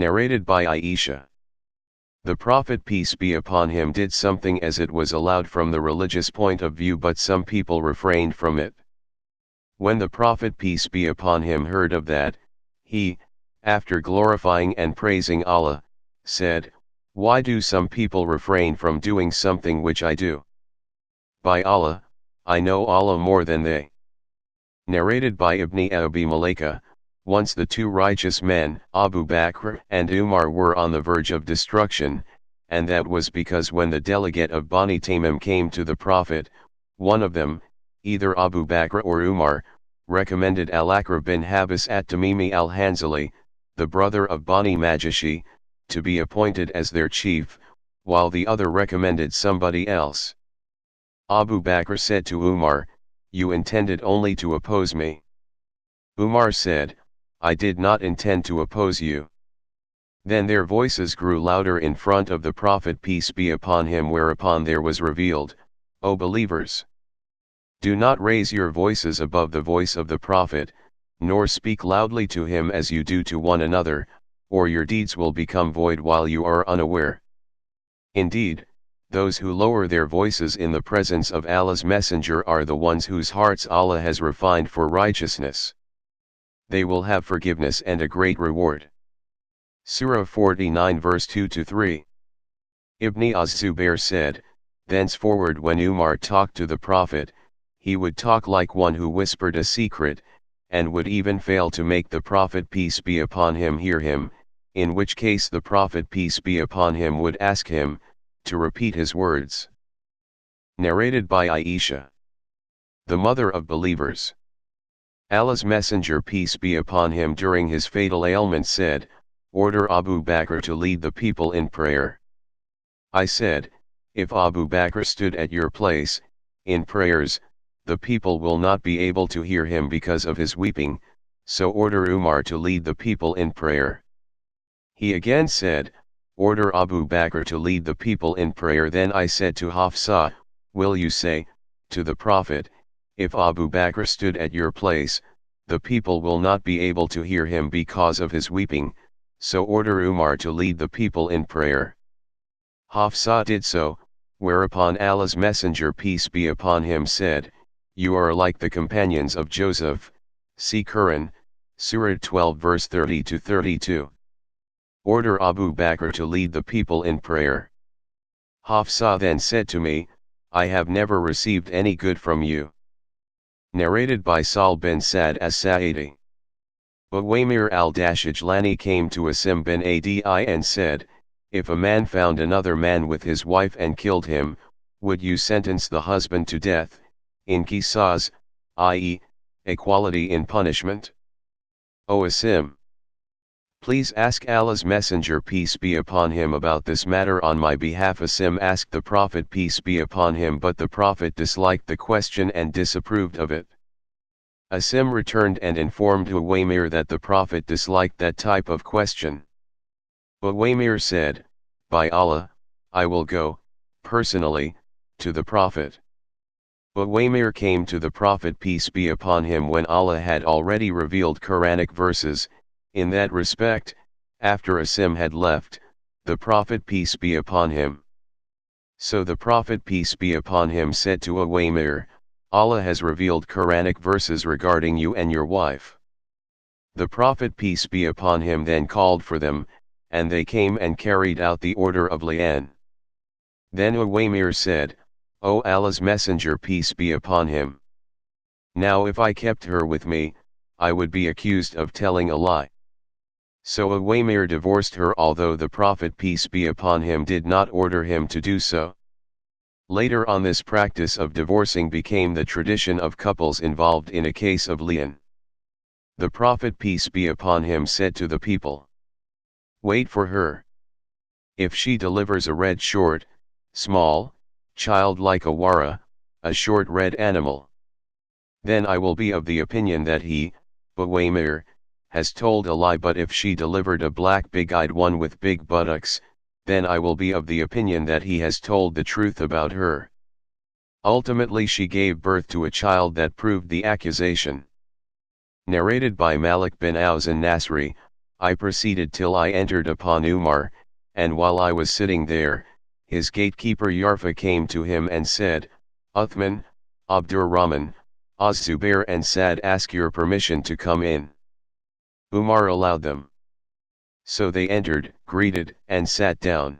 Narrated by Aisha. The Prophet peace be upon him did something as it was allowed from the religious point of view, but some people refrained from it. When the Prophet peace be upon him heard of that, he, after glorifying and praising Allah, said, "Why do some people refrain from doing something which I do? By Allah, I know Allah more than they." Narrated by Ibn Abi Mulaika. Once the two righteous men, Abu Bakr and Umar, were on the verge of destruction, and that was because when the delegate of Bani Tamim came to the Prophet, one of them, either Abu Bakr or Umar, recommended Al-Aqra bin Habis at-Tamimi al-Hanzali, the brother of Bani Majashi, to be appointed as their chief, while the other recommended somebody else. Abu Bakr said to Umar, "You intended only to oppose me." Umar said, "I did not intend to oppose you." Then their voices grew louder in front of the Prophet peace be upon him, whereupon there was revealed, "O believers! Do not raise your voices above the voice of the Prophet, nor speak loudly to him as you do to one another, or your deeds will become void while you are unaware. Indeed, those who lower their voices in the presence of Allah's Messenger are the ones whose hearts Allah has refined for righteousness. They will have forgiveness and a great reward." Surah 49 verse 2-3. Ibn Az-Zubair said, "Thenceforward when Umar talked to the Prophet, he would talk like one who whispered a secret, and would even fail to make the Prophet peace be upon him hear him, in which case the Prophet peace be upon him would ask him to repeat his words." Narrated by Aisha, the mother of believers. Allah's Messenger peace be upon him during his fatal ailment said, "Order Abu Bakr to lead the people in prayer." I said, "If Abu Bakr stood at your place, in prayers, the people will not be able to hear him because of his weeping, so order Umar to lead the people in prayer." He again said, "Order Abu Bakr to lead the people in prayer." Then I said to Hafsa, "Will you say, to the Prophet, if Abu Bakr stood at your place, the people will not be able to hear him because of his weeping, so order Umar to lead the people in prayer." Hafsa did so, whereupon Allah's Messenger peace be upon him said, "You are like the companions of Joseph." See Qur'an, Surah 12 verse 30-32. Order Abu Bakr to lead the people in prayer. Hafsa then said to me, "I have never received any good from you." Narrated by Sal bin Sa'd as-Sa'idi. Uwaymir al-Dashajlani came to Asim bin Adi and said, "If a man found another man with his wife and killed him, would you sentence the husband to death, in qisas, i.e., equality in punishment?" O Asim, please ask Allah's Messenger peace be upon him about this matter on my behalf. Asim asked the Prophet peace be upon him, but the Prophet disliked the question and disapproved of it. Asim returned and informed Uwaymir that the Prophet disliked that type of question. Uwaymir said, "By Allah, I will go, personally, to the Prophet." Uwaymir came to the Prophet peace be upon him when Allah had already revealed Quranic verses, in that respect, after Asim had left, the Prophet peace be upon him. So the Prophet peace be upon him said to Uwaymir, "Allah has revealed Quranic verses regarding you and your wife." The Prophet peace be upon him then called for them, and they came and carried out the order of li'an. Then Uwaymir said, "O Allah's Messenger peace be upon him! Now if I kept her with me, I would be accused of telling a lie." So Uwaymir divorced her, although the Prophet peace be upon him did not order him to do so. Later on, this practice of divorcing became the tradition of couples involved in a case of li'an. The Prophet peace be upon him said to the people, "Wait for her. If she delivers a red short, small, child like a wara, a short red animal, then I will be of the opinion that he, Uwaymir, has told a lie. But if she delivered a black big-eyed one with big buttocks, then I will be of the opinion that he has told the truth about her." Ultimately she gave birth to a child that proved the accusation. Narrated by Malik bin Aus an-Nasri, I proceeded till I entered upon Umar, and while I was sitting there, his gatekeeper Yarfa came to him and said, Uthman, Abdurrahman, Az-Zubair and Sa'd ask your permission to come in. Umar allowed them. So they entered, greeted, and sat down.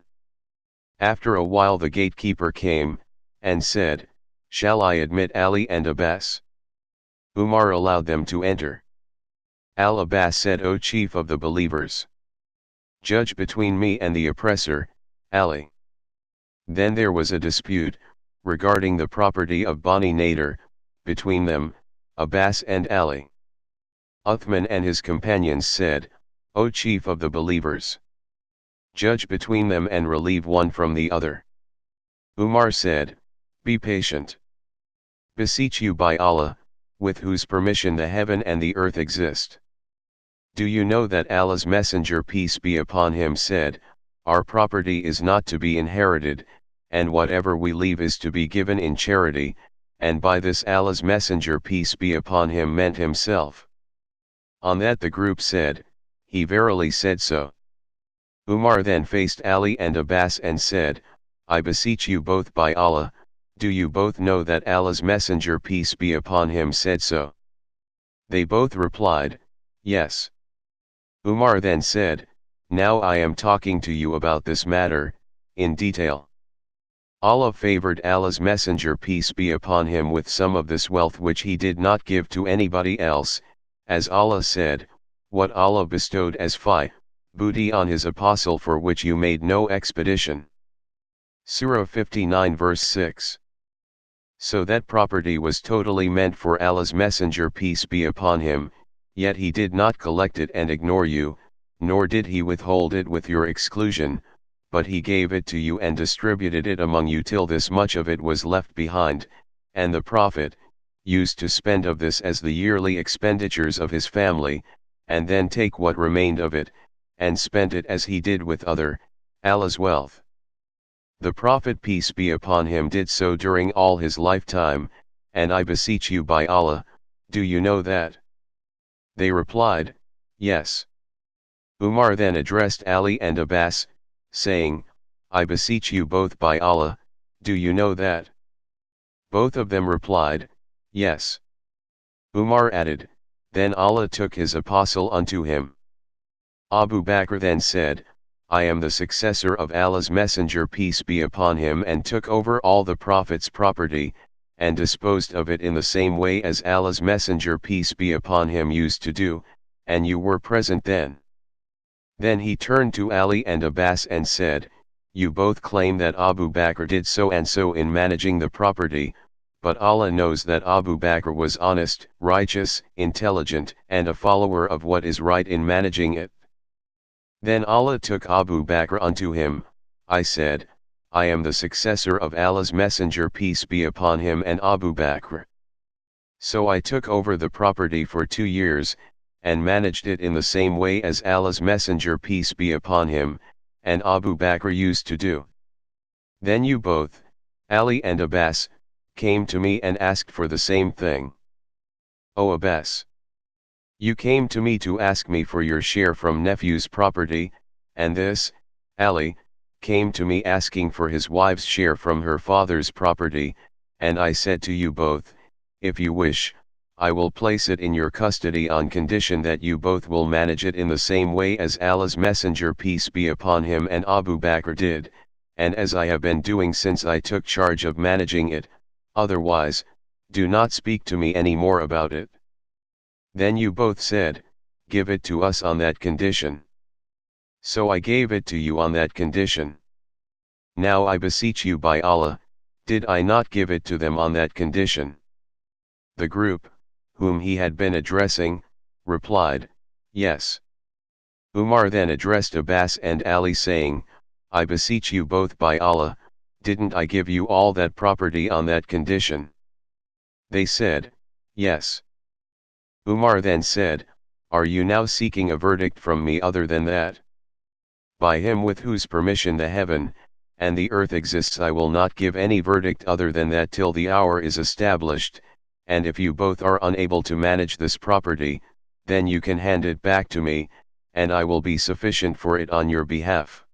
After a while the gatekeeper came, and said, Shall I admit Ali and Abbas? Umar allowed them to enter. Al-Abbas said, O chief of the believers, judge between me and the oppressor, Ali. Then there was a dispute, regarding the property of Bani Nadir, between them, Abbas and Ali. Uthman and his companions said, O chief of the believers, judge between them and relieve one from the other. Umar said, Be patient. Beseech you by Allah, with whose permission the heaven and the earth exist. Do you know that Allah's Messenger peace be upon him said, Our property is not to be inherited, and whatever we leave is to be given in charity, and by this Allah's Messenger peace be upon him meant himself. On that the group said, He verily said so. Umar then faced Ali and Abbas and said, I beseech you both by Allah, do you both know that Allah's Messenger peace be upon him said so? They both replied, Yes. Umar then said, Now I am talking to you about this matter, in detail. Allah favored Allah's Messenger peace be upon him with some of this wealth which he did not give to anybody else, as Allah said, What Allah bestowed as booty on his apostle for which you made no expedition. Surah 59 verse 6. So that property was totally meant for Allah's Messenger peace be upon him, yet he did not collect it and ignore you, nor did he withhold it with your exclusion, but he gave it to you and distributed it among you till this much of it was left behind, and the Prophet used to spend of this as the yearly expenditures of his family, and then take what remained of it, and spent it as he did with Allah's wealth. The Prophet peace be upon him did so during all his lifetime, and I beseech you by Allah, do you know that? They replied, Yes. Umar then addressed Ali and Abbas, saying, I beseech you both by Allah, do you know that? Both of them replied, Yes. Umar added, Then Allah took his apostle unto him. Abu Bakr then said, I am the successor of Allah's Messenger peace be upon him and took over all the Prophet's property, and disposed of it in the same way as Allah's Messenger peace be upon him used to do, and you were present then. Then he turned to Ali and Abbas and said, You both claim that Abu Bakr did so and so in managing the property, but Allah knows that Abu Bakr was honest, righteous, intelligent, and a follower of what is right in managing it. Then Allah took Abu Bakr unto him. I said, I am the successor of Allah's Messenger peace be upon him and Abu Bakr. So I took over the property for 2 years, and managed it in the same way as Allah's Messenger peace be upon him, and Abu Bakr used to do. Then you both, Ali and Abbas, came to me and asked for the same thing. O Abbas! You came to me to ask me for your share from nephew's property, and this, Ali, came to me asking for his wife's share from her father's property, and I said to you both, if you wish, I will place it in your custody on condition that you both will manage it in the same way as Allah's Messenger peace be upon him and Abu Bakr did, and as I have been doing since I took charge of managing it, otherwise, do not speak to me any more about it. Then you both said, give it to us on that condition. So I gave it to you on that condition. Now I beseech you by Allah, did I not give it to them on that condition? The group, whom he had been addressing, replied, yes. Umar then addressed Abbas and Ali saying, I beseech you both by Allah, didn't I give you all that property on that condition? They said, yes. Umar then said, are you now seeking a verdict from me other than that? By him with whose permission the heaven and the earth exists, I will not give any verdict other than that till the hour is established, and if you both are unable to manage this property, then you can hand it back to me, and I will be sufficient for it on your behalf.